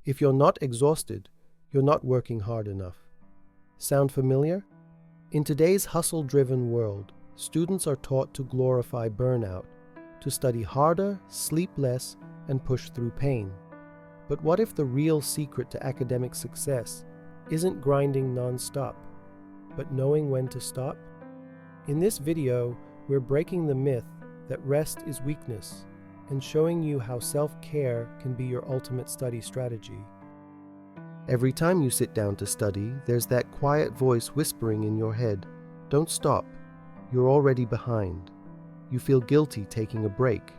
If you're not exhausted, you're not working hard enough. Sound familiar? In today's hustle-driven world, students are taught to glorify burnout, to study harder, sleep less, and push through pain. But what if the real secret to academic success isn't grinding non-stop, but knowing when to stop? In this video, we're breaking the myth that rest is weakness and showing you how self-care can be your ultimate study strategy. Every time you sit down to study, there's that quiet voice whispering in your head, "Don't stop, you're already behind." You feel guilty taking a break.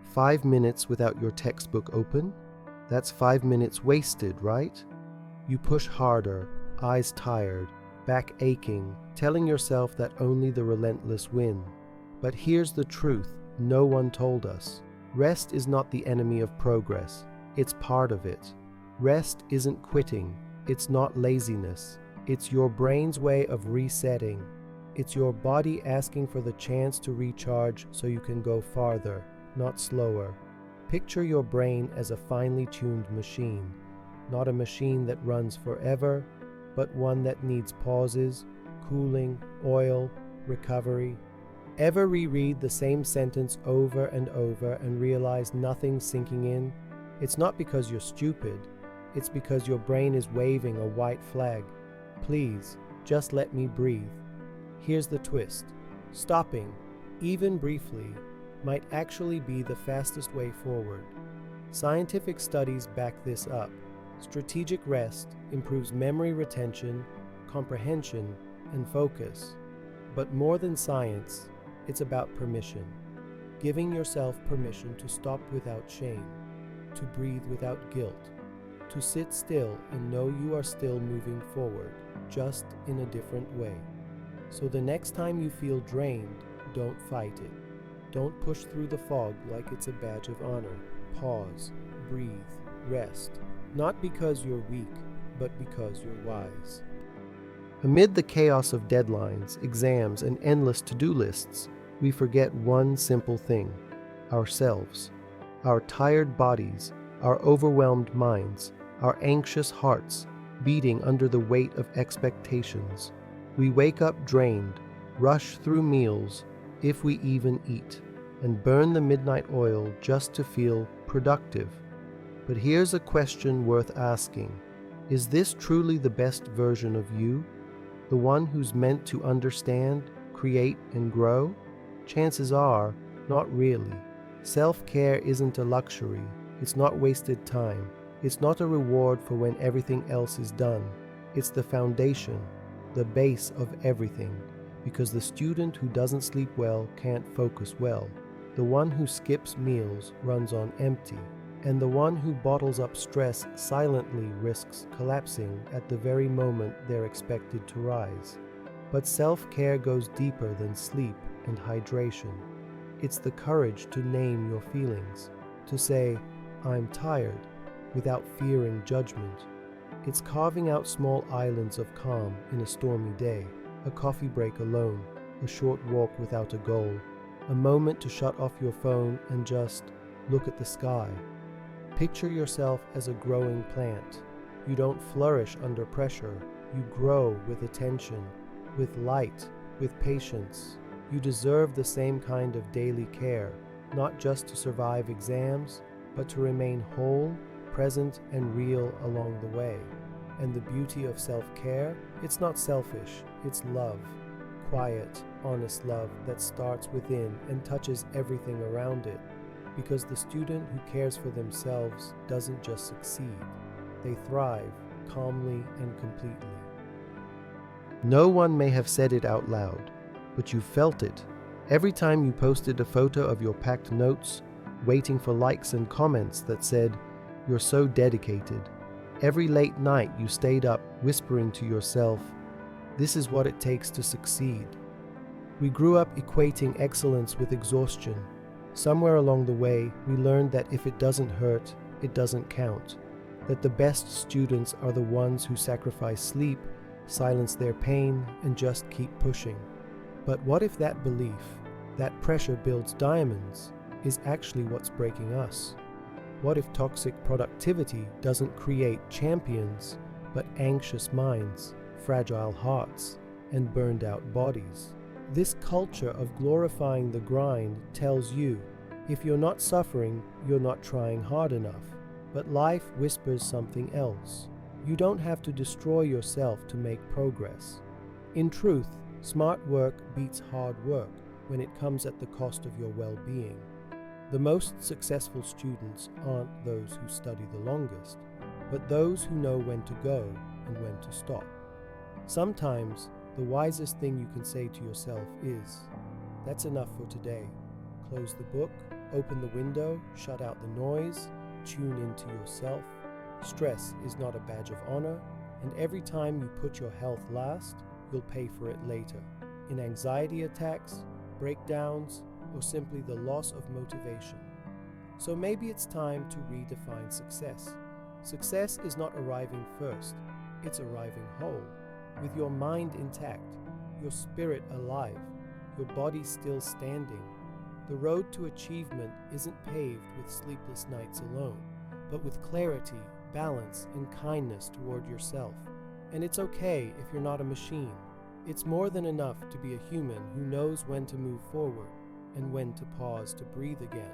5 minutes without your textbook open? That's 5 minutes wasted, right? You push harder, eyes tired, back aching, telling yourself that only the relentless win. But here's the truth no one told us. Rest is not the enemy of progress, it's part of it. Rest isn't quitting, it's not laziness. It's your brain's way of resetting. It's your body asking for the chance to recharge so you can go farther, not slower. Picture your brain as a finely tuned machine, not a machine that runs forever, but one that needs pauses, cooling, oil, recovery. Ever reread the same sentence over and over and realize nothing's sinking in? It's not because you're stupid, it's because your brain is waving a white flag. Please, just let me breathe. Here's the twist. Stopping, even briefly, might actually be the fastest way forward. Scientific studies back this up. Strategic rest improves memory retention, comprehension, and focus. But more than science, it's about permission. Giving yourself permission to stop without shame, to breathe without guilt, to sit still and know you are still moving forward, just in a different way. So the next time you feel drained, don't fight it. Don't push through the fog like it's a badge of honor. Pause, breathe, rest. Not because you're weak, but because you're wise. Amid the chaos of deadlines, exams, and endless to-do lists, we forget one simple thing: ourselves. Our tired bodies, our overwhelmed minds, our anxious hearts, beating under the weight of expectations. We wake up drained, rush through meals, if we even eat, and burn the midnight oil just to feel productive. But here's a question worth asking. Is this truly the best version of you? The one who's meant to understand, create, and grow? Chances are, not really. Self-care isn't a luxury. It's not wasted time. It's not a reward for when everything else is done. It's the foundation, the base of everything. Because the student who doesn't sleep well can't focus well. The one who skips meals runs on empty. And the one who bottles up stress silently risks collapsing at the very moment they're expected to rise. But self-care goes deeper than sleep and hydration. It's the courage to name your feelings, to say, "I'm tired," without fearing judgment. It's carving out small islands of calm in a stormy day, a coffee break alone, a short walk without a goal, a moment to shut off your phone and just look at the sky. Picture yourself as a growing plant. You don't flourish under pressure. You grow with attention, with light, with patience. You deserve the same kind of daily care, not just to survive exams, but to remain whole, present, and real along the way. And the beauty of self-care, it's not selfish, it's love. Quiet, honest love that starts within and touches everything around it. Because the student who cares for themselves doesn't just succeed, they thrive calmly and completely. No one may have said it out loud, but you felt it. Every time you posted a photo of your packed notes, waiting for likes and comments that said, "You're so dedicated." Every late night you stayed up whispering to yourself, "This is what it takes to succeed." We grew up equating excellence with exhaustion. Somewhere along the way, we learned that if it doesn't hurt, it doesn't count. That the best students are the ones who sacrifice sleep, silence their pain, and just keep pushing. But what if that belief, that pressure builds diamonds, is actually what's breaking us? What if toxic productivity doesn't create champions, but anxious minds, fragile hearts, and burned out bodies? This culture of glorifying the grind tells you, if you're not suffering, you're not trying hard enough. But life whispers something else. You don't have to destroy yourself to make progress. In truth, smart work beats hard work when it comes at the cost of your well-being. The most successful students aren't those who study the longest, but those who know when to go and when to stop. Sometimes, the wisest thing you can say to yourself is, "That's enough for today." Close the book, open the window, shut out the noise, tune into yourself. Stress is not a badge of honor, and every time you put your health last, you'll pay for it later, in anxiety attacks, breakdowns, or simply the loss of motivation. So maybe it's time to redefine success. Success is not arriving first, it's arriving whole, with your mind intact, your spirit alive, your body still standing. The road to achievement isn't paved with sleepless nights alone, but with clarity, balance, and kindness toward yourself. And it's okay if you're not a machine. It's more than enough to be a human who knows when to move forward and when to pause to breathe again.